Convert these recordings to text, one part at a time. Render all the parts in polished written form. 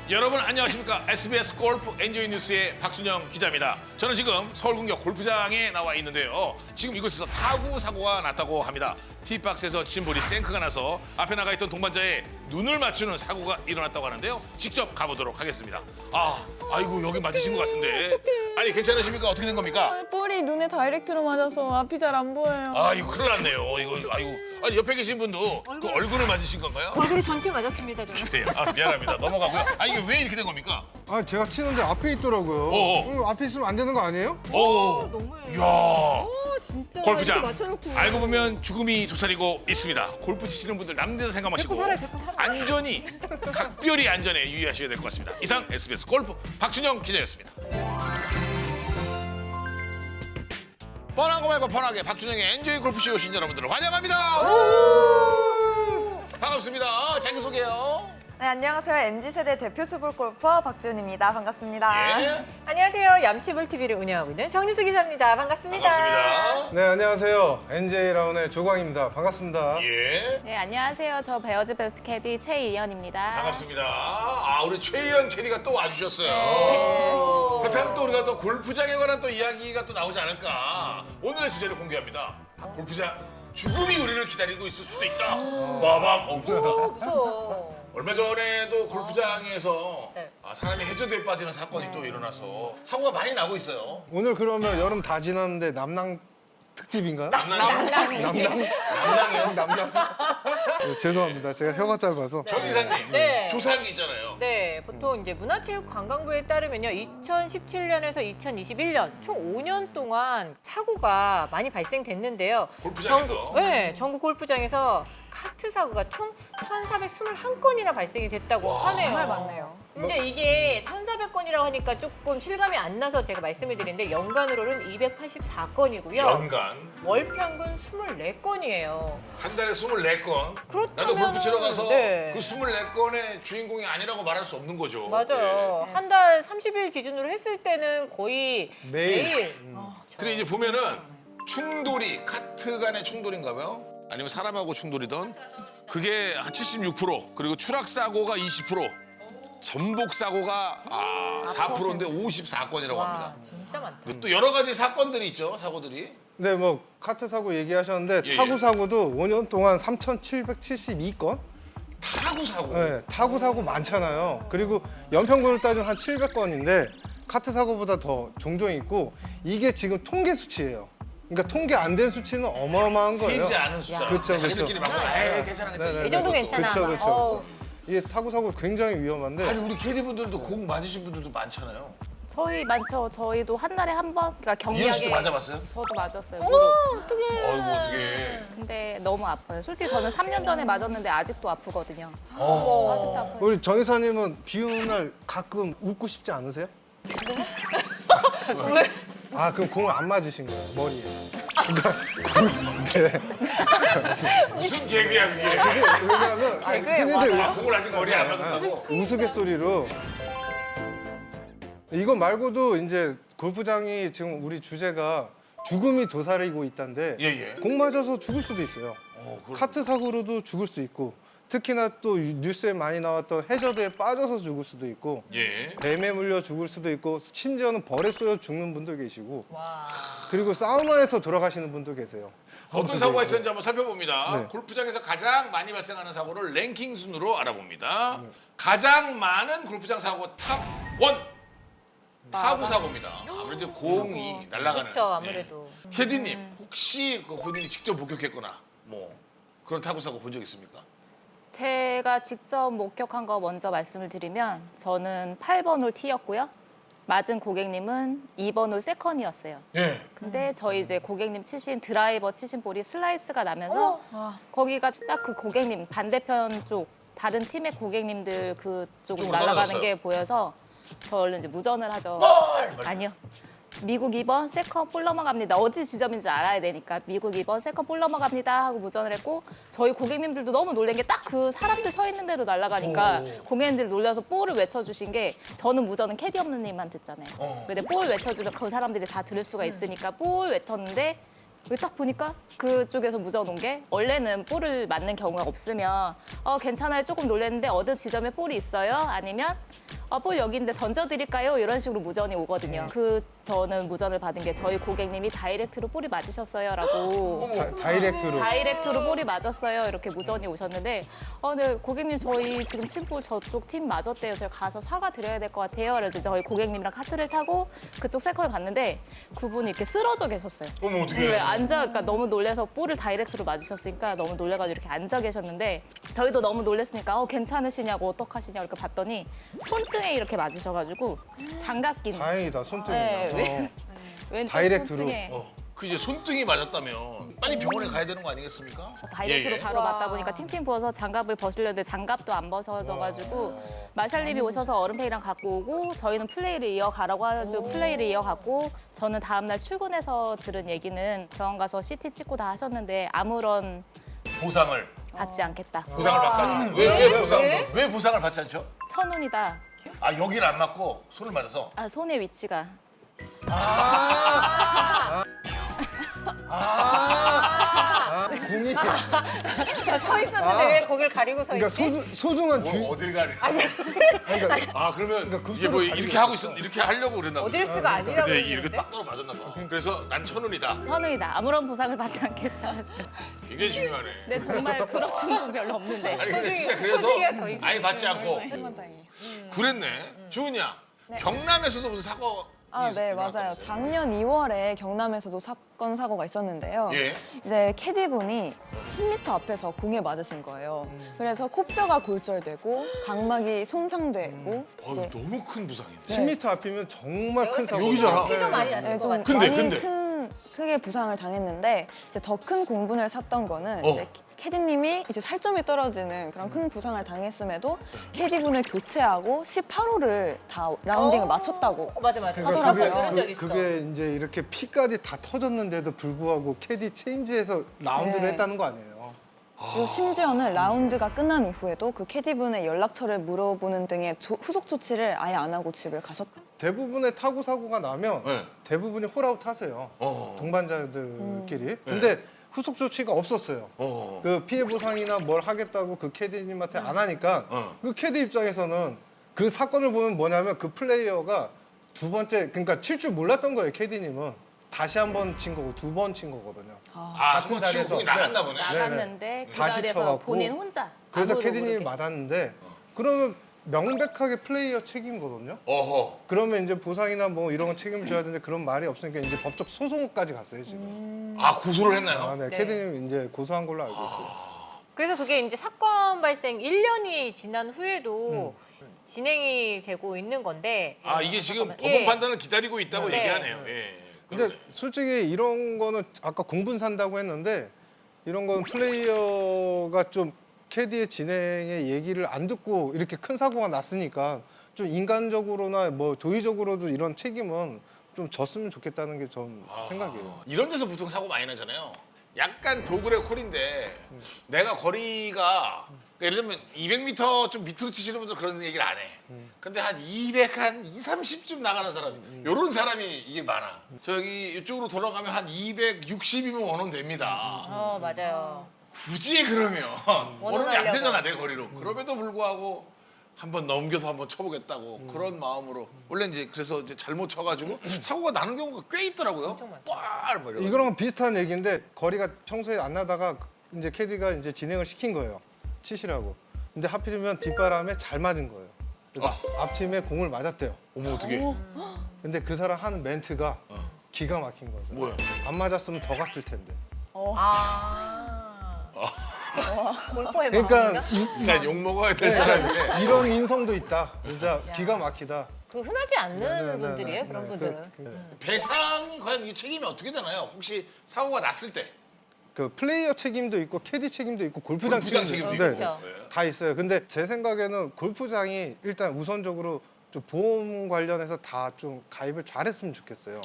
여러분 안녕하십니까? SBS 골프 엔조이 뉴스의 박준영 기자입니다. 저는 지금 서울공격 골프장에 나와 있는데요. 지금 이곳에서 타구 사고가 났다고 합니다. 티박스에서 침볼이 생크가 나서 앞에 나가 있던 동반자의 눈을 맞추는 사고가 일어났다고 하는데요. 직접 가보도록 하겠습니다. 아이고 여기 맞으신 것 같은데. 아니 괜찮으십니까? 어떻게 된 겁니까? 볼이 눈에 다이렉트로 맞아서 앞이 잘 안 보여요. 이거 큰일 났네요. 이거 아이고. 아니 옆에 계신 분도 그 얼굴을 맞으신 건가요? 얼굴이 전체 맞았습니다, 저는. 그래요. 미안합니다. 넘어가고요. 이게 왜 이렇게 된 겁니까? 제가 치는데 앞에 있더라고요. 앞에 있으면 안 되는 거 아니에요? 너무해요. 이야. 진짜 골프장. 이렇게 맞춰놓고. 알고 보면 죽음이 도사리고 있습니다. 골프 치시는 분들 남대서 생각하시고 뵙고 살아요. 안전이 각별히 안전에 유의하셔야 될 것 같습니다. 이상 SBS 골프 박준영 기자였습니다. 뻔한 거 말고 편하게 박준영의 엔조이 골프쇼 오신 여러분들을 환영합니다. 반갑습니다. 자기소개요. 네, 안녕하세요. MZ세대 대표 수볼 골퍼 박지훈입니다. 반갑습니다. 예. 안녕하세요. 얌치볼 TV를 운영하고 있는 정유수 기자입니다. 반갑습니다. 반갑습니다. 네, 안녕하세요. NJ 라운의 조광입니다. 반갑습니다. 예. 네, 안녕하세요. 저 베어즈 베스트 캐디 최이연입니다. 반갑습니다. 우리 최희연 캐디가 또 와주셨어요. 그렇다면 또 우리가 또 골프장에 관한 또 이야기가 또 나오지 않을까. 오늘의 주제를 공개합니다. 골프장 죽음이 우리를 기다리고 있을 수도 있다. 마밤 없다. 없어. 얼마 전에도 골프장에서 네. 사람이 해저드에 빠지는 사건이 또 일어나서 사고가 많이 나고 있어요. 오늘 그러면 여름 다 지났는데 남낭 특집인가요? 남낭이요? 남낭. 죄송합니다. 제가 혀가 짧아서. 정 이사님, 네. 조사한 게 있잖아요. 네, 보통 이제 문화체육관광부에 따르면요, 2017년에서 2021년 총 5년 동안 사고가 많이 발생됐는데요. 골프장에서? 네, 전국 골프장에서 카트 사고가 총 1,421건이나 발생이 됐다고 하네요. 정말 많네요. 근데 이게 1,400건이라고 하니까 조금 실감이 안 나서 제가 말씀을 드리는데 연간으로는 284건이고요. 연간 월 평균 24건이에요. 한 달에 24건. 그렇다면은- 나도 골프 치러 가서 네. 그 24건의 주인공이 아니라고 말할 수 없는 거죠. 맞아요. 예. 한 달 30일 기준으로 했을 때는 거의 매일. 근데 이제 보면은 충돌이 카트 간의 충돌인가 봐요. 아니면 사람하고 충돌이던 그게 한 76%, 그리고 추락 사고가 20%, 전복 사고가 4%인데 54건이라고 합니다. 진짜 많다. 또 여러 가지 사건들이 있죠, 사고들이. 네, 뭐 카트 사고 얘기하셨는데 예, 타구 예. 사고도 5년 동안 3,772건? 타구 사고. 네, 타구 사고 많잖아요. 그리고 연평균을 따지면 한 700건인데 카트 사고보다 더 종종 있고 이게 지금 통계 수치예요. 그러니까 통계 안 된 수치는 어마어마한 거예요. 세지 않은 숫자. 그쵸, 자기들끼리 막 괜찮아. 네, 이 정도 괜찮아. 그렇죠. 이게 타구 사고 굉장히 위험한데 아니 우리 캐디 분들도 공 맞으신 분들도 많잖아요. 저희 많죠. 저희도 한 달에 한 번, 그러니까 이현 씨도 경미하게. 맞아봤어요? 저도 맞았어요. 무릎. 아이고 어떻게. 근데 너무 아파요. 솔직히 저는 3년 전에 맞았는데 아직도 아프거든요. 아직도 아파요. 우리 정 이사님은 비 오는 날 가끔 웃고 싶지 않으세요? 그럼 공을 안 맞으신 거예요, 머리에. 그러니까 무슨 개그야 그게. 왜냐하면 개그에 흔히들 공을 아직 머리에 안 맞는다고. 우스갯소리로 이거 말고도 이제 골프장이 지금 우리 주제가 죽음이 도사리고 있다는데 예. 공 맞아서 죽을 수도 있어요. 그럼. 카트 사고로도 죽을 수 있고 특히나 또 뉴스에 많이 나왔던 해저드에 빠져서 죽을 수도 있고 예. 뱀에 물려 죽을 수도 있고 심지어는 벌에 쏘여 죽는 분도 계시고 그리고 사우나에서 돌아가시는 분도 계세요. 어떤 사고가 있었는지 한번 살펴봅니다. 네. 골프장에서 가장 많이 발생하는 사고를 랭킹 순으로 알아봅니다. 가장 많은 골프장 사고 탑 1. 타구 사고입니다. 아무래도 공이 날아가는. 그렇죠, 아무래도. 예. 캐디님 혹시 그 본인이 직접 목격했거나 뭐 그런 타구 사고 본 적 있습니까? 제가 직접 목격한 거 먼저 말씀을 드리면 저는 8번 홀 티였고요. 맞은 고객님은 2번 홀 세컨이었어요. 예. 근데 저희 이제 고객님 치신 드라이버 치신 볼이 슬라이스가 나면서 거기가 딱 그 고객님 반대편 쪽 다른 팀의 고객님들 그쪽으로 쪽으로 날아가는 날아갔어요. 게 보여서 저 얼른 이제 무전을 하죠. 아니요. 미국 2번 세컨 볼 넘어갑니다. 어디 지점인지 알아야 되니까 미국 2번 세컨 볼 넘어갑니다 하고 무전을 했고 저희 고객님들도 너무 놀란 게 딱 그 사람들 서 있는 대로 날아가니까 고객님들 놀라서 볼을 외쳐주신 게 저는 무전은 캐디 없는 님만 듣잖아요. 근데 볼 외쳐주면 그 사람들이 다 들을 수가 있으니까 볼 외쳤는데 왜 딱 보니까 그쪽에서 무전 온 게 원래는 볼을 맞는 경우가 없으면 괜찮아요. 조금 놀랐는데 어느 지점에 볼이 있어요? 아니면 볼 여기인데 던져드릴까요? 이런 식으로 무전이 오거든요. 저는 무전을 받은 게 저희 고객님이 다이렉트로 볼이 맞으셨어요라고 다이렉트로 볼이 맞았어요. 이렇게 무전이 오셨는데 네, 고객님 저희 지금 침볼 저쪽 팀 맞았대요. 저희 가서 사과드려야 될 것 같아요. 그래서 저희 고객님이랑 카트를 타고 그쪽 세컨을 갔는데 그분이 이렇게 쓰러져 계셨어요. 어머 어떻게? 그러니까 너무 놀라서 볼을 다이렉트로 맞으셨으니까 너무 놀래가지고 이렇게 앉아 계셨는데 저희도 너무 놀랐으니까 괜찮으시냐고 어떡하시냐고 이렇게 봤더니 손등에 이렇게 맞으셔가지고 장갑 낀 다행이다 손등이. 네, 왼쪽 다이렉트로. 손등에 그 이제 손등이 맞았다면 빨리 병원에 가야 되는 거 아니겠습니까? 다이렉트로 예, 예. 바로 맞다 보니까 팅팅 부어서 장갑을 벗으려는데 장갑도 안 벗어져가지고 마샬님이 오셔서 얼음팩이랑 갖고 오고 저희는 플레이를 이어가라고 해가지고 플레이를 이어갔고 저는 다음날 출근해서 들은 얘기는 병원 가서 CT 찍고 다 하셨는데 아무런 보상을 받지 않겠다. 보상을 받지 않죠. 왜 보상을 받지 않죠? 1,000원이다. 아 여기를 안 맞고 손을 맞아서. 손의 위치가 공이 서 있었는데 왜 거길 가리고 서 그러니까 있지? 소중한 뭐 어딜 가려? 그러니까 아 그러면 그러니까 이게 뭐 급소를 이렇게 하고 있었 이렇게 하려고 그랬나 보네. 어드레스가 아니라고 근데 이렇게 그랬는데? 딱 떨어 맞았나 봐. 그래서 난 1,000원이다. 1,000원이다. 아무런 보상을 받지 않겠다. 굉장히 중요하네. 근데 정말 그러신 분 별로 없는데. 아니 근데 진짜 그래서 소중이가 더 있어요. 아예 받지 않고 다행이에요. 그랬네. 주은이야. 경남에서도 무슨 사고 네, 맞아요. 작년 2월에 경남에서도 사건 사고가 있었는데요. 예. 이제 캐디분이 10m 앞에서 공에 맞으신 거예요. 그래서 코뼈가 골절되고 각막이 손상되고 어유 너무 큰 부상인데. 10m 앞이면 정말 큰 사고. 여기잖아. 피도 많이 났을 네, 것 좀 같아요. 근데. 크게 부상을 당했는데 이제 더 큰 공분을 샀던 거는 어. 이제 캐디님이 이제 살점이 떨어지는 그런 큰 부상을 당했음에도 캐디분을 교체하고 18호를 다 라운딩을 마쳤다고. 맞아. 그러니까 저도 들은 적 있어. 그게 이제 이렇게 피까지 다 터졌는데도 불구하고 캐디 체인지에서 라운드를 네. 했다는 거 아니에요. 그리고 심지어는 라운드가 끝난 이후에도 그 캐디분의 연락처를 물어보는 등의 후속 조치를 아예 안 하고 집을 가셨다. 대부분의 타구 사고가 나면 네. 대부분이 홀아웃 하세요. 동반자들끼리. 근데 후속 조치가 없었어요. 그 피해 보상이나 뭘 하겠다고 그 캐디님한테 안 하니까 그 캐디 입장에서는 그 사건을 보면 뭐냐면 그 플레이어가 두 번째 그러니까 칠 줄 몰랐던 거예요. 캐디님은 다시 한 번 친 거고 두 번 친 거거든요. 같은 자리에서 공이 나갔나 보네. 나갔는데 그 다시 자리에서 쳐갖고. 본인 혼자. 그래서 아무도 캐디님이 모르게. 맞았는데 그러면 명백하게 플레이어 책임거든요. 어허. 그러면 이제 보상이나 뭐 이런 거 책임져야 되는데 그런 말이 없으니까 이제 법적 소송까지 갔어요 지금. 아 고소를 했나요? 아, 네. 네. 캐디님 이제 고소한 걸로 알고 있어요. 그래서 그게 이제 사건 발생 1년이 지난 후에도 진행이 되고 있는 건데. 아 이게 지금 잠깐만. 법원 예. 판단을 기다리고 있다고 네. 얘기하네요. 예. 근데 그러네. 솔직히 이런 거는 아까 공분 산다고 했는데 이런 건 플레이어가 좀 캐디의 진행의 얘기를 안 듣고 이렇게 큰 사고가 났으니까 좀 인간적으로나 뭐 도의적으로도 이런 책임은 좀 졌으면 좋겠다는 게 전 생각이에요. 이런 데서 보통 사고 많이 나잖아요. 약간 도그레 콜인데 내가 거리가 예를 들면 200m 좀 밑으로 치시는 분들 그런 얘기를 안 해. 근데 한 200, 한 2, 30쯤 나가는 사람, 요런 사람이 이게 많아. 저기 이쪽으로 돌아가면 한 260이면 원원 됩니다. 맞아요. 굳이 그러면 원원이 안 원원하려고. 되잖아, 내 거리로. 그럼에도 불구하고 한번 넘겨서 한번 쳐보겠다고 그런 마음으로 원래 이제 그래서 이제 잘못 쳐가지고 사고가 나는 경우가 꽤 있더라고요. 뻘 뭐 이런. 이거랑 비슷한 얘기인데 거리가 평소에 안 나다가 이제 캐디가 이제 진행을 시킨 거예요. 치시라고. 근데 하필이면 뒷바람에 잘 맞은 거예요. 그래서 앞팀에 공을 맞았대요. 어머 어떻게? 근데 그 사람 하는 멘트가 기가 막힌 거죠. 뭐야? 안 맞았으면 더 갔을 텐데. 골퍼의 그러니까 마음인가? 그러니까 욕 먹어야 될 사람인데. 이런 인성도 있다. 진짜 기가 막히다. 그 흔하지 않는 네, 분들이에요, 네, 그런 네. 분들은. 배상이 과연 이 책임이 어떻게 되나요? 혹시 사고가 났을 때 그 플레이어 책임도 있고 캐디 책임도 있고 골프장 골프장 책임도 책임도 있고 있고. 네. 다 있어요. 근데 제 생각에는 골프장이 일단 우선적으로 좀 보험 관련해서 다 좀 가입을 잘했으면 좋겠어요.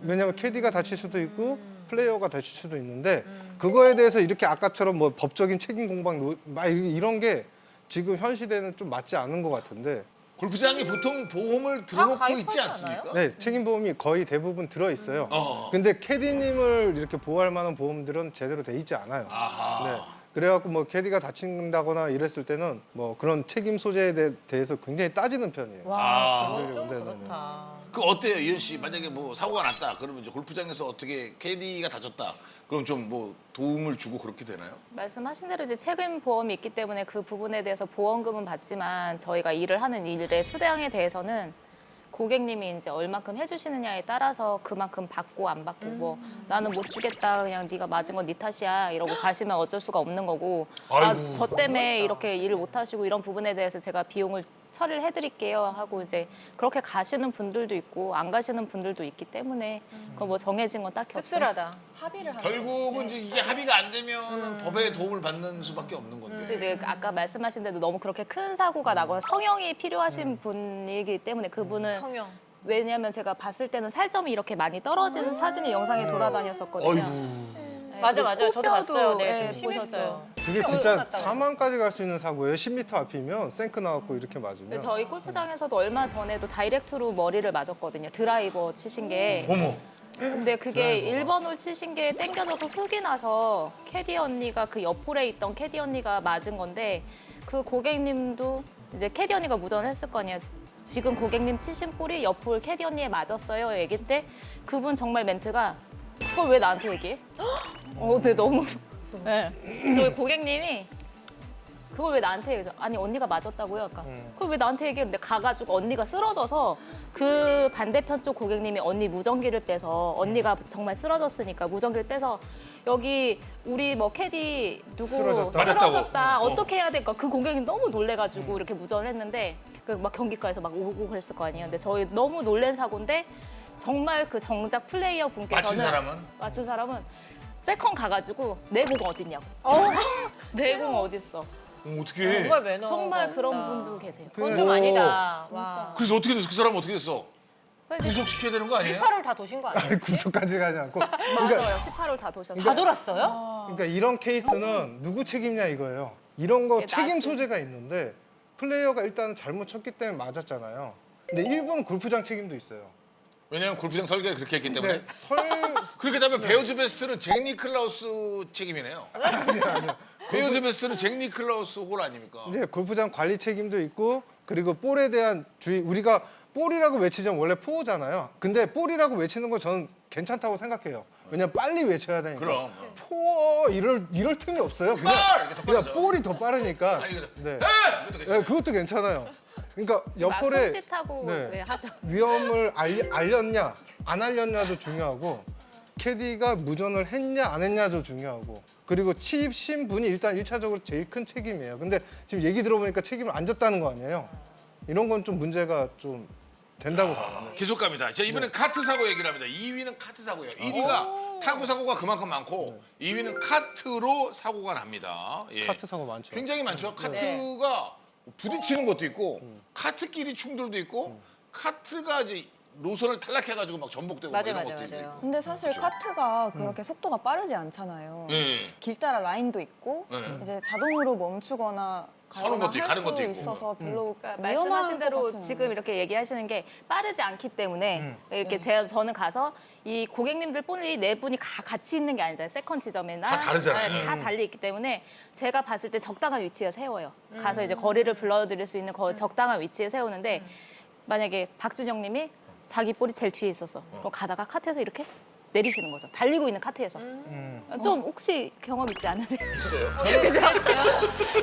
왜냐하면 캐디가 다칠 수도 있고 플레이어가 다칠 수도 있는데 그거에 대해서 이렇게 아까처럼 뭐 법적인 책임 공방 막 이런 게 지금 현 시대는 좀 맞지 않은 것 같은데 골프장이 보통 보험을 들어놓고 가입하지 있지 않습니까? 않아요? 네, 책임보험이 거의 대부분 들어 있어요. 근데 캐디님을 이렇게 보호할 만한 보험들은 제대로 돼 있지 않아요. 네. 그래갖고 뭐 캐디가 다친다거나 이랬을 때는 뭐 그런 책임 소재에 대해서 굉장히 따지는 편이에요. 와, 그건 좀 네네네. 그렇다. 그 어때요, 이현 씨? 만약에 뭐 사고가 났다, 그러면 이제 골프장에서 어떻게 캐디가 다쳤다, 그럼 좀 뭐 도움을 주고 그렇게 되나요? 말씀하신 대로 이제 책임 보험이 있기 때문에 그 부분에 대해서 보험금은 받지만 저희가 일을 하는 일의 수당에 대해서는 고객님이 이제 얼마큼 해주시느냐에 따라서 그만큼 받고 안 받고 뭐 나는 못 주겠다 그냥 네가 맞은 건 네 탓이야 이러고 가시면 어쩔 수가 없는 거고 저 때문에 이렇게 일을 못 하시고 이런 부분에 대해서 제가 비용을 처리를 해드릴게요 하고 이제 그렇게 가시는 분들도 있고 안 가시는 분들도 있기 때문에 그거 뭐 정해진 건 딱히 없어요. 씁쓸하다. 합의를 하는 결국은 이제 이게 합의가 안 되면 법의 도움을 받는 수밖에 없는 건데. 이제 아까 말씀하신 대로 너무 그렇게 큰 사고가 나거나 성형이 필요하신 분이기 때문에 그분은 성형. 왜냐하면 제가 봤을 때는 살점이 이렇게 많이 떨어지는 사진이 영상에 돌아다녔었거든요. 네, 맞아, 그리고 맞아. 저도 코뼈도, 봤어요. 네, 예, 좀 심했어요. 그게 진짜 사망까지 갈 수 있는 사고예요. 10m 앞이면 생크 나왔고 이렇게 맞으면. 근데 저희 골프장에서도 얼마 전에도 다이렉트로 머리를 맞았거든요. 드라이버 치신 게. 어머. 근데 그게 1번 홀 치신 게 땡겨져서 훅이 나서 캐디 언니가 그 옆홀에 있던 캐디 언니가 맞은 건데 그 고객님도 이제 캐디 언니가 무전을 했을 거 아니에요. 지금 고객님 치신 볼이 옆홀 캐디 언니에 맞았어요. 얘기 때 그분 정말 멘트가 그걸 왜 나한테 얘기해? 근데 너무 네. 저희 고객님이 그걸 왜 나한테 얘기해? 아니 언니가 맞았다고요? 약간 그걸 왜 나한테 얘기해? 근데 가가지고 언니가 쓰러져서 그 반대편 쪽 고객님이 언니 무전기를 빼서 언니가 정말 쓰러졌으니까 무전기를 빼서 여기 우리 뭐 캐디 누구 쓰러졌다. 쓰러졌다 어떻게 해야 될까? 그 고객님 너무 놀래가지고 이렇게 무전을 했는데 그 막 경기과에서 막 오고 그랬을 거 아니에요. 근데 저희 너무 놀란 사고인데 정말 그 정작 플레이어 분께서는 맞힌 사람은? 맞춘 사람은 세컨 가가지고 내 공 어딨냐고. 내 공 어딨어. 어떻게? 정말 매너. 정말 그런 분도 계세요. 그건 좀 아니다. 와. 그래서 어떻게 됐어? 그 사람은 어떻게 됐어? 그래서 구속시켜야 되는 거 아니에요? 18월 다 도신 거 아니에요? 구속까지 가지 않고. 맞아요. 18홀 다 도셨어요. 다 돌았어요? 그러니까 이런 케이스는 누구 책임냐 이거예요. 이런 거 이게 책임 나지. 소재가 있는데 플레이어가 일단은 잘못 쳤기 때문에 맞았잖아요. 근데 일부는 골프장 책임도 있어요. 왜냐하면 골프장 설계를 그렇게 했기 때문에. 근데 그렇게 되면 베어즈 베스트는 잭 니클라우스 책임이네요. 베어즈 베스트는 잭 니클라우스 홀 아닙니까? 이제 골프장 관리 책임도 있고 그리고 볼에 대한 주의 우리가 볼이라고 외치자면 원래 포어잖아요. 근데 볼이라고 외치는 건 저는 괜찮다고 생각해요. 왜냐면 빨리 외쳐야 되니까. 그럼. 포어 이럴 틈이 없어요. 볼! 이렇게 더 그냥 빠르죠. 볼이 더 빠르니까. 아니 그래. 네. 이것도 괜찮아요. 네, 그것도 괜찮아요. 그러니까 막 옆볼에 손짓하고 네. 네, 하죠. 위험을 알렸냐 안 알렸냐도 중요하고 캐디가 무전을 했냐 안 했냐도 중요하고 그리고 치신 분이 일단 1차적으로 제일 큰 책임이에요. 근데 지금 얘기 들어보니까 책임을 안 졌다는 거 아니에요. 이런 건 좀 문제가 좀 된다고 봐요. 계속 갑니다. 자, 이번엔 카트 사고 얘기를 합니다. 2위는 카트 사고예요. 1위가 타구 사고가 그만큼 많고 2위는 카트로 사고가 납니다. 예. 카트 사고 많죠. 굉장히 많죠. 카트가 부딪히는 것도 있고 카트끼리 충돌도 있고 카트가 이제 노선을 탈락해가지고 막 전복되고 막 맞아요, 이런 맞아요, 것도 맞아요. 있고. 근데 사실 카트가 그렇게 속도가 빠르지 않잖아요. 예. 길 따라 라인도 있고 네. 이제 자동으로 멈추거나 서는 것도 있고, 가는 것도 있고. 있어서 별로 그러니까 위험한 말씀하신 대로 것 같지는 지금 않아요. 이렇게 얘기하시는 게 빠르지 않기 때문에 이렇게 저는 가서 이 고객님들 본이 네 분이 같이 있는 게 아니잖아요. 세컨 지점이나 다 다르잖아요. 네, 다 달리 있기 때문에 제가 봤을 때 적당한 위치에 세워요. 가서 이제 거리를 불러드릴 수 있는 적당한 위치에 세우는데 만약에 박준영님이 자기 볼이 제일 뒤에 있었어. 그럼 가다가 카트에서 이렇게 내리시는 거죠. 달리고 있는 카트에서. 좀 혹시 경험 있지 않으세요? 있어요. 그죠?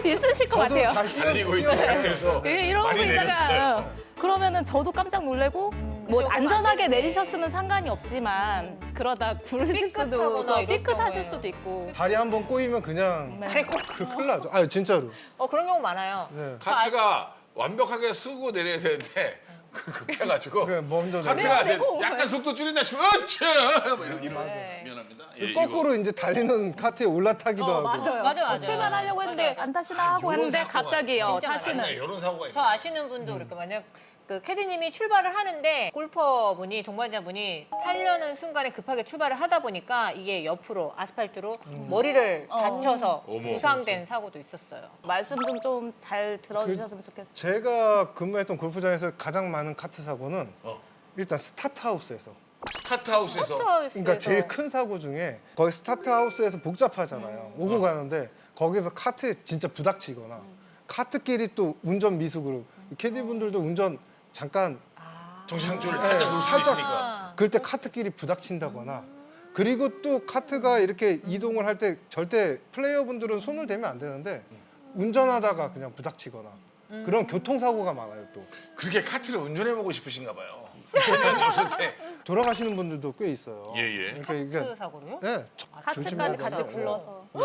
있으실 것 저도 같아요. 잘 달리고 있는 카트에서 이러고 많이 있다가 내렸어요. 그러면은 저도 깜짝 놀래고 뭐 조금 안전하게 안 되네. 내리셨으면 상관이 없지만 그러다 구르실 수도 삐끗하거나 있고 이럴 삐끗하실 경우에는. 수도 있고 다리 한 번 꼬이면 그냥 다리 꼭. 큰일 나죠. 아 진짜로. 그런 경우 많아요. 네. 카트가 완벽하게 쓰고 내려야 되는데 급해가지고 그냥 먼저 카트가 이제 내고. 약간 속도 줄인다 싶으면 어차 이러면 네. 미안합니다. 그 예, 거꾸로 이제 달리는 카트에 올라타기도 하고. 맞아요. 출발하려고 했는데 맞아요. 안 타시나 하고 요런 했는데 사고가 갑자기요 진짜 타시는 이런 사고가 저 있네. 아시는 분도 그렇게 만약 그 캐디님이 출발을 하는데 골퍼분이 동반자분이 타려는 순간에 급하게 출발을 하다 보니까 이게 옆으로 아스팔트로 머리를 다쳐서 어머. 부상된 사고도 있었어요. 말씀 좀 잘 들어주셨으면 좋겠어요. 제가 근무했던 골프장에서 가장 많은 카트 사고는 일단 스타트하우스에서. 스타트하우스에서 그러니까 제일 큰 사고 중에 거기 스타트하우스에서 복잡하잖아요. 오고 가는데 거기서 카트에 진짜 부닥치거나 카트끼리 또 운전 미숙으로 캐디분들도 운전 잠깐 정신줄을 네, 살짝 놓을 수 살짝. 있으니까. 그럴 때 카트끼리 부닥친다거나 그리고 또 카트가 이렇게 이동을 할 때 절대 플레이어분들은 손을 대면 안 되는데 운전하다가 그냥 부닥치거나 그런 교통사고가 많아요 또. 그렇게 카트를 운전해보고 싶으신가 봐요. 본인이 없을 때. 돌아가시는 분들도 꽤 있어요. 예. 그러니까 이게 그 사고로요? 네, 카트까지 같이 조심해야 굴러서. 네,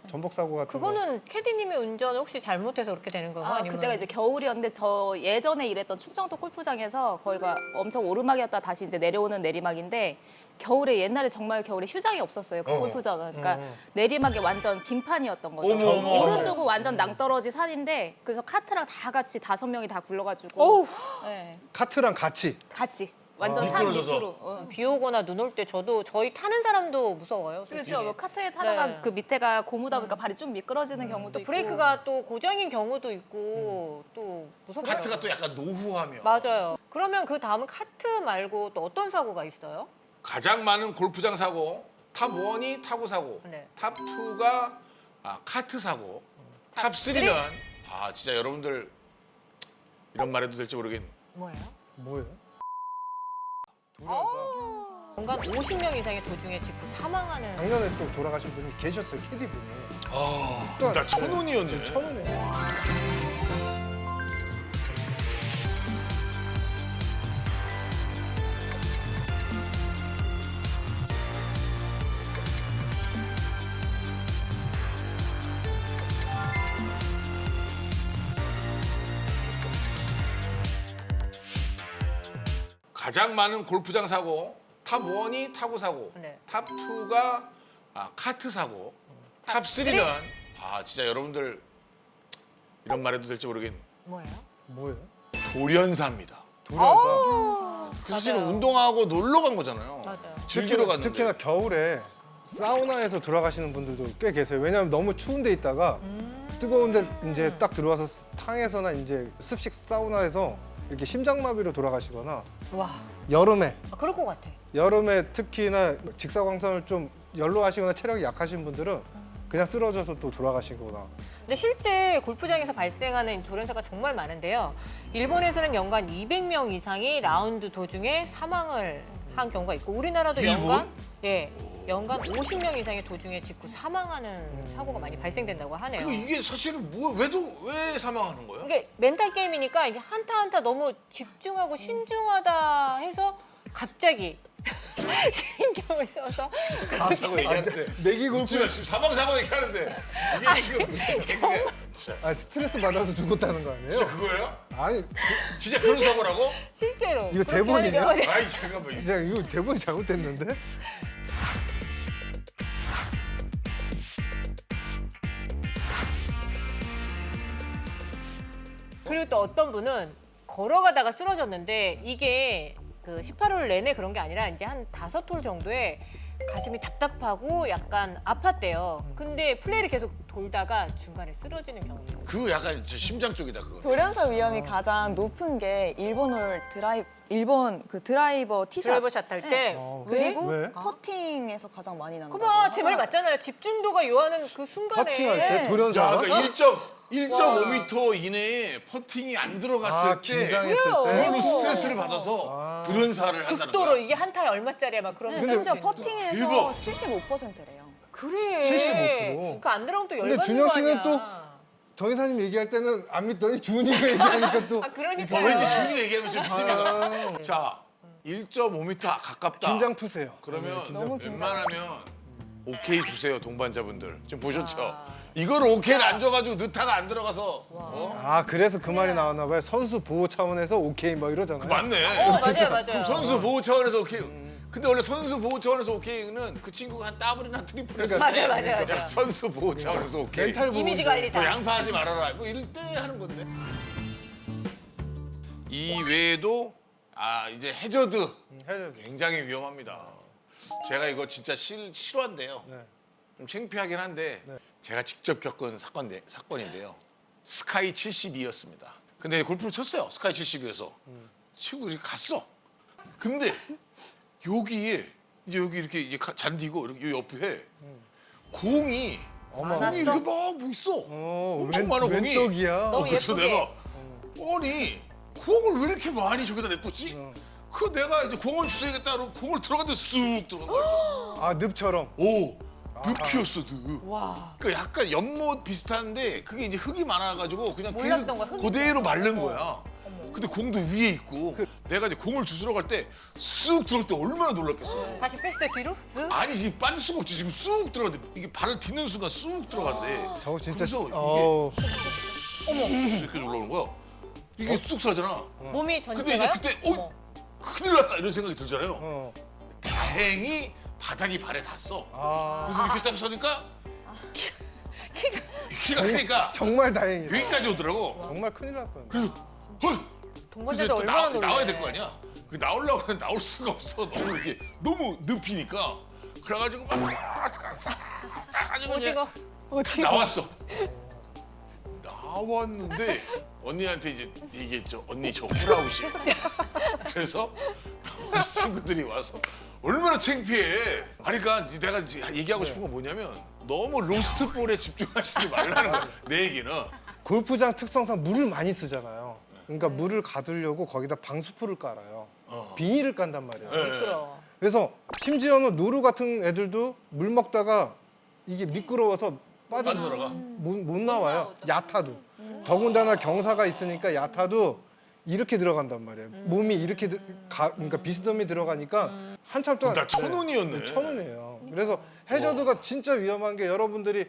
전복 사고 같은 거. 그거는 캐디님의 운전을 혹시 잘못해서 그렇게 되는 건가요? 아, 아니면 그때가 이제 겨울이었는데 저 예전에 일했던 충청도 골프장에서 거기가 엄청 오르막이었다 다시 이제 내려오는 내리막인데 겨울에 옛날에 정말 겨울에 휴장이 없었어요. 그 골프장은. 그러니까 내리막이 완전 빙판이었던 거죠. 어머, 어머. 오른쪽은 완전 낭떠러지 산인데 그래서 카트랑 다 같이 5명이 다 굴러가지고 어우. 네, 카트랑 같이. 같이 완전 산 미끄러져서. 밑으로. 비 오거나 눈 올 때 저도 저희 타는 사람도 무서워요. 그렇죠. 뭐 카트에 타다가 네. 그 밑에가 고무다 보니까 발이 쭉 미끄러지는 경우도 있고. 브레이크가 또 고장인 경우도 있고 또 무섭더라고요. 카트가 또 약간 노후하며. 맞아요. 그러면 그 다음은 카트 말고 또 어떤 사고가 있어요? 가장 많은 골프장 사고 탑 1이 타구 사고, 네. 탑 2가 카트 사고, 탑 3는 진짜 여러분들 이런 말해도 될지 모르겠네. 뭐예요? 뭐예요? 돌아서 연간 50명 이상의 도중에 짚고 사망하는 작년에 또 돌아가신 분이 계셨어요. 캐디분이. 또 나 천운이었네. 천운이에요. 가장 많은 골프장 사고, 탑 1이 타구 사고, 네. 탑 2가 카트 사고, 탑 3는 진짜 여러분들 이런 말해도 될지 모르겠네. 뭐예요? 뭐예요? 돌연사입니다. 돌아서. 그 사실은 맞아요. 운동하고 놀러 간 거잖아요. 맞아요. 즐기러 갔는데. 특히나 겨울에 사우나에서 돌아가시는 분들도 꽤 계세요. 왜냐하면 너무 추운 데 있다가 뜨거운데 이제 딱 들어와서 탕에서나 이제 습식 사우나에서 이렇게 심장마비로 돌아가시거나 와, 여름에 그럴 것 같아. 특히나 직사광선을 좀 연로하시거나 체력이 약하신 분들은 그냥 쓰러져서 또 돌아가시거나. 근데 실제 골프장에서 발생하는 돌연사가 정말 많은데요. 일본에서는 연간 200명 이상이 라운드 도중에 사망을 한 경우가 있고 우리나라도 일본? 연간 50명 이상의 도중에 짚고 사망하는 사고가 많이 발생된다고 하네요. 그럼 이게 사실은 왜 사망하는 거예요? 이게 멘탈 게임이니까 이게 한타 한타 너무 집중하고 신중하다 해서 갑자기 신경을 써서 사망사고 얘기하는데 내기 골프 지금 사망사고 얘기하는데 이게 지금 무슨 개그야? 스트레스 받아서 죽었다는 거 아니에요? 진짜 그거예요? 아니 진짜 그런 사고라고? 실제로 이거 그렇게 대본이냐? 하는 경우가 아이 잠깐만. 이제 이거 대본이 잘못됐는데? 그리고 또 어떤 분은 걸어가다가 쓰러졌는데 이게 그 18홀 내내 그런 게 아니라 이제 한 5홀 정도에 가슴이 답답하고 약간 아팠대요. 근데 플레이를 계속 돌다가 중간에 쓰러지는 경우도. 그 약간 저 심장 쪽이다 그거. 돌연사 위험이 가장 높은 게 일본 그 드라이버 티샷 드라이버 샷 할 때. 그리고 왜? 퍼팅에서 가장 많이 난다고 그봐 제 말 하더라고요. 맞잖아요. 집중도가 요하는 그 순간에. 퍼팅할 때 네. 돌연사가? 야, 그러니까 1.5m 이내에 퍼팅이 안 들어갔을 때 긴장했을 그래요. 때. 그걸로 스트레스를 받아서 돌연사를 한다는 극도로 거야. 이게 한타에 얼마짜리야 막 그런. 네, 거 심지어 있는 거. 퍼팅에서 대박. 75%래요. 그래. 75%. 그안 들어가면 또 근데 열받는 준영 거 씨는 아니야. 또 정 이사님 얘기할 때는 안 믿더니 주은이가 얘기하니까 또 그러니까. 왠지 준이가 얘기하면 좀 믿음이가. 자, 1.5m 가깝다. 긴장 푸세요. 그러면 너무 긴장. 웬만하면 오케이 주세요 동반자분들. 지금 보셨죠? 이걸 오케이를 안 줘가지고 느타가 안 들어가서 아 그래서 그 말이 나왔나 봐요. 선수 보호 차원에서 오케이 뭐 이러잖아요. 맞네. 맞아요. 그럼 선수 보호 차원에서 오케이. 근데 원래 선수 보호 차원에서 오케이는 그 친구가 한 더블이나 트리플 했을 때 맞아요. 야, 선수 보호 차원에서 오케이. 멘탈 보호. 이미지 관리 또 잘. 양파하지 말아라. 뭐 이럴 때 하는 건데. 이 외에도 이제 해저드 해저드. 굉장히 위험합니다. 제가 이거 진짜 실화인데요. 네. 좀 창피하긴 한데 네. 제가 직접 겪은 사건인데요. 스카이 72였습니다. 근데 골프를 쳤어요. 스카이 72에서 치고 이렇게 갔어. 근데 여기에 이제 여기 이렇게 이제 잔디고 이렇게 옆에 공이 많았어? 이렇게 막 있어. 엄청 많아 공이. 웬떡이야. 너무 그래서 예쁘게. 내가 아니 공을 왜 이렇게 많이 저기다 냅뒀지? 그 내가 이제 공을 주워야겠다 그러고 공을 들어갔는데 쑥 들어간 거야. 아 늪처럼. 오, 늪이었어 늪. 와. 그 약간 연못 비슷한데 그게 이제 흙이 많아가지고 그냥 몰랐던 거야, 흙이 그대로 마른 어머. 거야. 근데 공도 위에 있고 내가 이제 공을 주스러 갈 때 쑥 들어갈 때 얼마나 놀랐겠어. 다시 패스 뒤로 쓱. 아니 지금 빠질 수가 없지. 지금 쑥 들어가는데 이게 발을 딛는 순간 쑥 들어간대. 저거 진짜 그래서 이게 이렇게 올라오는 거야. 이게 쑥 사잖아. 몸이 근데 전체가요? 이제 그때 어머. 큰일 났다 이런 생각이 들잖아요. 어. 다행히 바닥이 발에 닿았어. 아 그래서 이렇게 딱 서니까 키가 크니까 정말 다행이다. 여기까지 오더라고. 정말 큰일 날 뻔. 그래서 헐. 동반자도 또 얼마나 놀래. 나와야 될 거 아니야. 그 나오려고 하는데 나올 수가 없어. 너무 이렇게 너무 늪이니까. 그래가지고 막 가지고 이제 어디가? 나왔어. 나왔는데 언니한테 이제 얘기했죠. 언니 저 훌아웃이에요. 그래서 나머지 친구들이 와서 얼마나 창피해. 아니 그러니까 내가 이제 얘기하고 싶은 건 뭐냐면 너무 로스트 볼에 집중하시지 말라는 거야. 내 얘기는. 골프장 특성상 물을 많이 쓰잖아요. 그러니까 물을 가두려고 거기다 방수포를 깔아요. 비닐을 깐단 말이에요. 미끄러워. 그래서 심지어는 노루 같은 애들도 물 먹다가 이게 미끄러워서 빠져들어가. 못 나와요. 나오죠. 야타도. 더군다나 경사가 있으니까 야타도 이렇게 들어간단 말이에요. 몸이 이렇게 그러니까 비스듬히 들어가니까 한참 동안 나 천운이었네. 천운이에요. 그래서 해저드가 진짜 위험한 게 여러분들이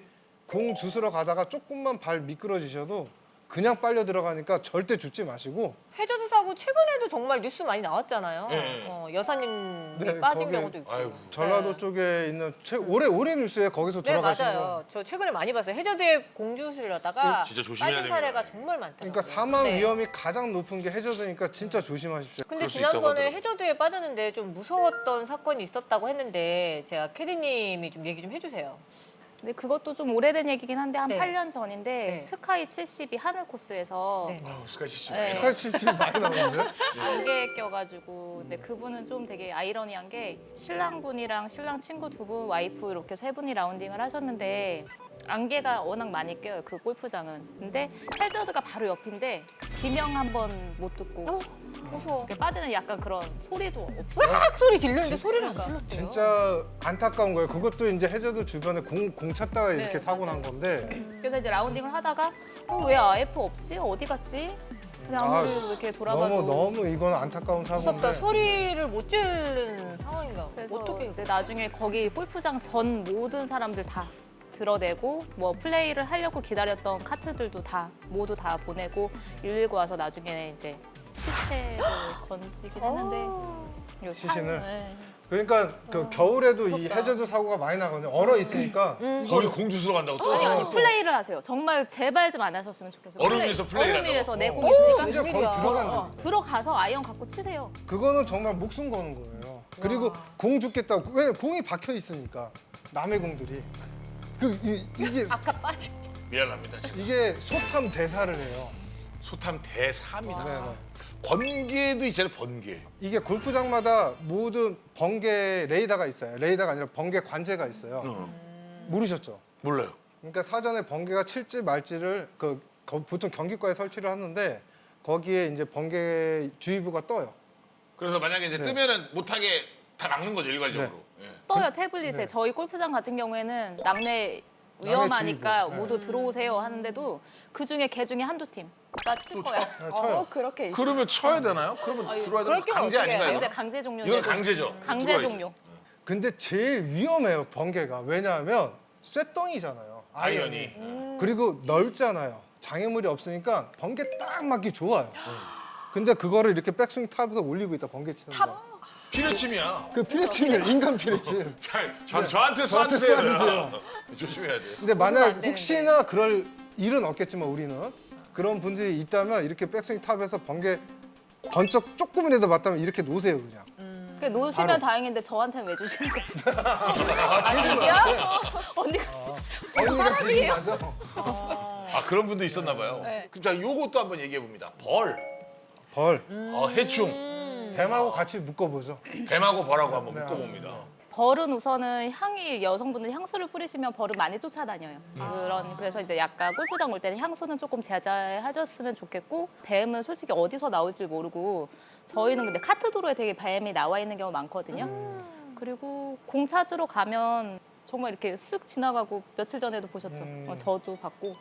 공 주스러 가다가 조금만 발 미끄러지셔도 그냥 빨려 들어가니까 절대 죽지 마시고 해저드 사고 최근에도 정말 뉴스 많이 나왔잖아요. 네. 여사님이 네, 빠진 거기- 경우도 있고. 아이고. 전라도 네. 쪽에 있는 올해 뉴스에 거기서 네 돌아가신 맞아요. 분. 저 최근에 많이 봤어요. 해저드에 공주시려다가 진짜 조심해야 빠진 됩니다. 사례가 정말 많더라고요. 그러니까 사망 네. 위험이 가장 높은 게 해저드니까 진짜 조심하십시오. 근데 그럴 수 있다고 지난번에 하더라고요. 해저드에 빠졌는데 좀 무서웠던 사건이 있었다고 했는데 제가 캐디님이 좀 얘기 좀 해주세요. 근데 그것도 좀 오래된 얘기긴 한데 한 네. 8년 전인데 네. 스카이 72 하늘 코스에서 네. 스카이 씨. 네. 스카이 70 많이 나오는데? 안개 껴가지고 근데 그분은 좀 되게 아이러니한 게 신랑분이랑 신랑 친구 두 분, 와이프 이렇게 세 분이 라운딩을 하셨는데 안개가 워낙 많이 껴요 그 골프장은. 근데 해저드가 바로 옆인데 비명 한 번 못 듣고 무서워. 이렇게 빠지는 약간 그런 소리도 없어요. 악 소리 들리는데 소리를 안 그러니까. 질렀대요. 진짜 안타까운 거예요. 그것도 이제 해저드 주변에 공 찾다가 이렇게 네, 사고 맞아요. 난 건데 그래서 이제 라운딩을 하다가 왜 AF 없지? 어디 갔지? 그냥 아, 아무리 이렇게 돌아봐도 너무 이건 안타까운 무섭다. 사고인데 소리를 못 지르는 상황인가. 그래서 어떻게 이제 나중에 거기 골프장 전 모든 사람들 다 드러내고 뭐 플레이를 하려고 기다렸던 카트들도 다 모두 다 보내고 119 와서 나중에 이제 시체를 건지긴 했는데 요 시신을? 네. 그러니까 그 겨울에도 이 해저드 사고가 많이 나거든요. 얼어 있으니까 거기 공주스러 간다고 또? 아니 플레이를 하세요. 정말 제발 좀 안 하셨으면 좋겠어요. 얼음 위에서 플레이를 얼음 위에서 내 한다고? 공이 있으니까 심지어 거기 들어간다. 들어가서 아이언 갖고 치세요. 그거는 정말 목숨 거는 거예요. 그리고 공 죽겠다고 왜 공이 박혀 있으니까 남의 공들이 이게 아까 빠진. 미안합니다. 제가. 이게 소탐 대사를 해요. 소탐 대사입니다. 네, 사. 네. 번개도 있잖아요. 번개. 이게 골프장마다 모든 번개 레이더가 있어요. 레이더가 아니라 번개 관제가 있어요. 모르셨죠? 몰라요. 그러니까 사전에 번개가 칠지 말지를 보통 경기과에 설치를 하는데 거기에 이제 번개 주의보가 떠요. 그래서 만약에 이제 네. 뜨면은 못하게 다 막는 거죠 일괄적으로. 예. 떠요 태블릿에. 저희 골프장 같은 경우에는 낙내 위험하니까 주의보. 모두 들어오세요 하는데도 그 중에 개 중에 한두 팀가 칠 거야. 쳐요. 그렇게 있 그러면 쳐야 되나요? 그러면 들어와야 되는 그렇게 강제 어떻게 아닌가요? 강제 강제 종료. 이건 강제죠. 강제 들어와야지. 종료. 근데 제일 위험해요 번개가. 왜냐하면 쇳덩이잖아요. 아이언이. 그리고 넓잖아요. 장애물이 없으니까 번개 딱 맞기 좋아요. 근데 그거를 이렇게 백스윙 탑에서 올리고 있다 번개 치는 거. 피레침이야. 그 피레침이에요. 인간 피레침. 저한테 저한테 쏴주세요. 쏴주세요. 조심해야 돼. 근데 안 만약 되는데. 혹시나 그럴 일은 없겠지만 우리는 그런 분들이 있다면 이렇게 백스윙 탑에서 번개 번쩍 조금이라도 맞다면 이렇게 놓으세요 그냥. 놓으시면 바로. 다행인데 저한테는 왜 주시는 거죠? 아니야? 언니가 언니가 대신 맞아. 아 그런 분도 있었나 봐요. 그럼 자 요것도 한번 얘기해 봅니다. 벌, 벌. 해충, 뱀하고 같이 묶어보죠. 뱀하고 벌하고 한번 네. 묶어봅니다. 벌은 우선은 향이 여성분들 향수를 뿌리시면 벌은 많이 쫓아다녀요. 그래서 이제 약간 골프장 올 때는 향수는 조금 제자하셨으면 좋겠고 뱀은 솔직히 어디서 나올지 모르고 저희는 근데 카트 도로에 되게 뱀이 나와 있는 경우 많거든요. 그리고 공 찾으러 가면 정말 이렇게 쓱 지나가고 며칠 전에도 보셨죠? 저도 봤고.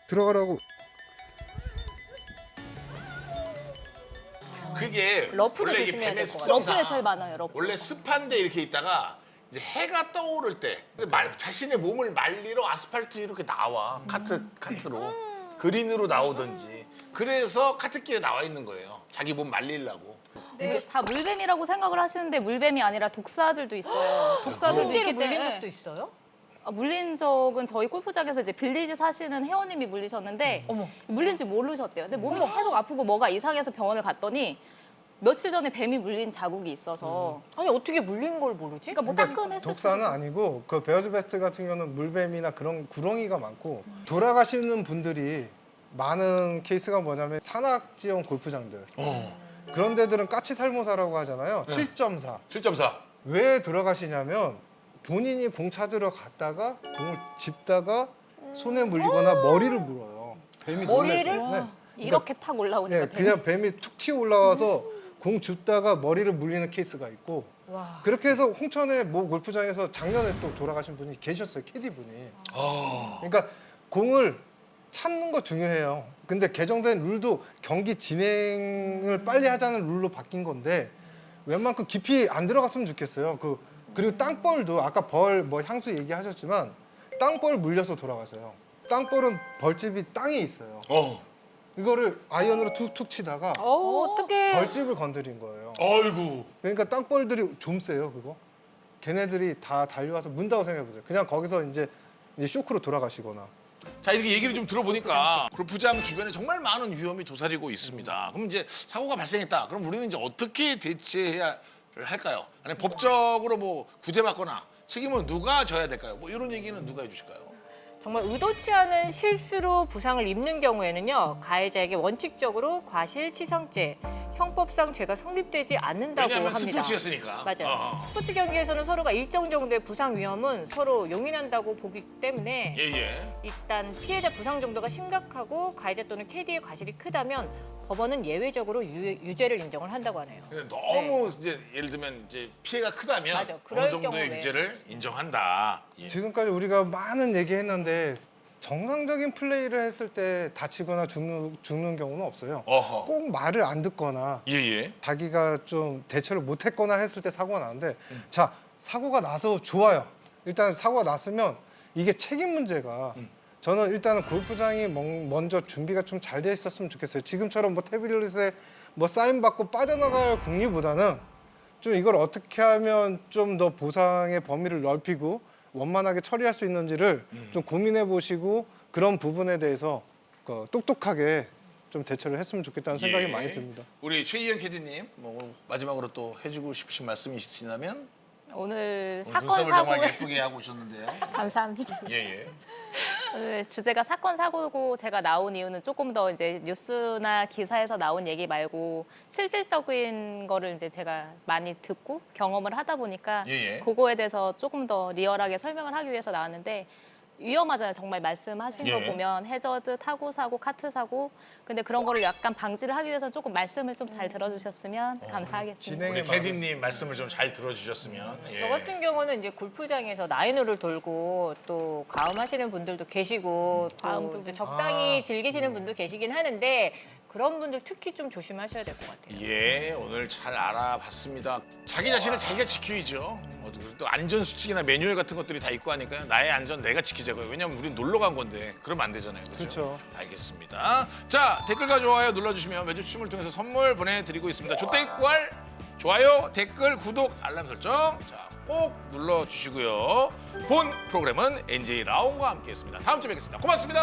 들어가라고. 그게 러프를 원래 이게 조심해야 뱀의 될것 같아요. 습성상 러프에 제일 많아요. 러프. 원래 습한데 이렇게 있다가 이제 해가 떠오를 때 자신의 몸을 말리러 아스팔트 이렇게 나와 카트로 그린으로 나오든지 그래서 카트길에 나와 있는 거예요. 자기 몸 말리려고. 네, 다 물뱀이라고 생각을 하시는데 물뱀이 아니라 독사들도 있어요. 독사들도 실제로 있기 물린 때문에 적도 있어요? 물린 적은 저희 골프장에서 이제 빌리지 사시는 회원님이 물리셨는데 물린지 모르셨대요. 근데 몸이 계속 아프고 뭐가 이상해서 병원을 갔더니 며칠 전에 뱀이 물린 자국이 있어서 아니 어떻게 물린 걸 모르지? 그러니까 뭐 따끔했을 독사는 수도 아니고 그 베어즈 베스트 같은 경우는 물뱀이나 그런 구렁이가 많고 돌아가시는 분들이 많은 케이스가 뭐냐면 산악 지형 골프장들 그런 데들은 까치살모사라고 하잖아요. 7.4. 7.4. 왜 돌아가시냐면 본인이 공 찾으러 갔다가 공을 짚다가 손에 물리거나 머리를 물어요. 뱀이 머리를? 놀라서. 네. 이렇게 탁 올라오니까 예, 그냥 뱀이 툭 튀어 올라와서 공 줍다가 머리를 물리는 케이스가 있고 그렇게 해서 홍천의 모 골프장에서 작년에 또 돌아가신 분이 계셨어요. 캐디분이. 그러니까 공을 찾는 거 중요해요. 근데 개정된 룰도 경기 진행을 빨리 하자는 룰로 바뀐 건데 웬만큼 깊이 안 들어갔으면 좋겠어요. 그리고 땅벌도 아까 벌 뭐 향수 얘기하셨지만 땅벌 물려서 돌아가세요. 땅벌은 벌집이 땅에 있어요. 이거를 아이언으로 툭툭 치다가 어떻게? 벌집을 건드린 거예요. 아이고. 그러니까 땅벌들이 좀 세요, 그거. 걔네들이 다 달려와서 문다고 생각해보세요. 그냥 거기서 이제 쇼크로 돌아가시거나. 자 이렇게 얘기를 좀 들어보니까 골프장 주변에 정말 많은 위험이 도사리고 있습니다. 그럼 이제 사고가 발생했다. 그럼 우리는 이제 어떻게 대처해야 할까요? 아니 법적으로 뭐 구제받거나 책임은 누가 져야 될까요? 뭐 이런 얘기는 누가 해주실까요? 정말 의도치 않은 실수로 부상을 입는 경우에는요 가해자에게 원칙적으로 과실치상죄 형법상 죄가 성립되지 않는다고 왜냐하면 합니다. 스포츠였으니까. 맞아요. 스포츠 경기에서는 서로가 일정 정도의 부상 위험은 서로 용인한다고 보기 때문에 예예. 일단 피해자 부상 정도가 심각하고 가해자 또는 캐디의 과실이 크다면 법원은 예외적으로 유죄를 인정을 한다고 하네요. 너무 이제 예를 들면 이제 피해가 크다면 맞아. 그럴 어느 정도의 경우에. 유죄를 인정한다. 예. 지금까지 우리가 많은 얘기했는데 정상적인 플레이를 했을 때 다치거나 죽는 경우는 없어요. 어허. 꼭 말을 안 듣거나 예예. 자기가 좀 대처를 못했거나 했을 때 사고가 나는데 자 사고가 나서 좋아요. 일단 사고가 났으면 이게 책임 문제가 저는 일단은 골프장이 먼저 준비가 좀 잘 돼 있었으면 좋겠어요. 지금처럼 뭐 태블릿에 뭐 사인 받고 빠져나갈 궁리보다는 좀 이걸 어떻게 하면 좀 더 보상의 범위를 넓히고 원만하게 처리할 수 있는지를 좀 고민해 보시고 그런 부분에 대해서 똑똑하게 좀 대처를 했으면 좋겠다는 생각이 예. 많이 듭니다. 우리 최희연 캐디님 뭐 마지막으로 또 해주고 싶으신 말씀이 있으시다면 오늘 오늘 사건 눈썹을 정말 사고에 예쁘게 하고 오셨는데요. 감사합니다. 예예. 오늘 주제가 사건 사고고 제가 나온 이유는 조금 더 이제 뉴스나 기사에서 나온 얘기 말고 실질적인 거를 이제 제가 많이 듣고 경험을 하다 보니까 예, 예. 그거에 대해서 조금 더 리얼하게 설명을 하기 위해서 나왔는데 위험하잖아요. 정말 말씀하신 예. 거 보면 해저드, 타구 사고, 카트 사고. 근데 그런 거를 약간 방지를 하기 위해서 조금 말씀을 좀 잘 들어주셨으면 감사하겠습니다. 진행의 우리 캐디님 말씀을 좀 잘 들어주셨으면. 예. 저 같은 경우는 이제 골프장에서 나인홀을 돌고 또 가음하시는 분들도 계시고 또 가음도 이제 적당히 즐기시는 분도 계시긴 하는데 그런 분들 특히 좀 조심하셔야 될 것 같아요. 예, 오늘 잘 알아봤습니다. 자기 자신을 자기가 지켜야죠. 또 안전 수칙이나 매뉴얼 같은 것들이 다 있고 하니까요. 나의 안전 내가 지키자고요. 왜냐면 우린 놀러 간 건데 그러면 안 되잖아요. 그렇죠? 그렇죠. 알겠습니다. 자, 댓글과 좋아요 눌러주시면 매주 추첨을 통해서 선물 보내드리고 있습니다. 조댓글, 좋아요, 댓글, 구독, 알람 설정 자, 꼭 눌러주시고요. 본 프로그램은 NJ 라온과 함께했습니다. 다음 주에 뵙겠습니다. 고맙습니다.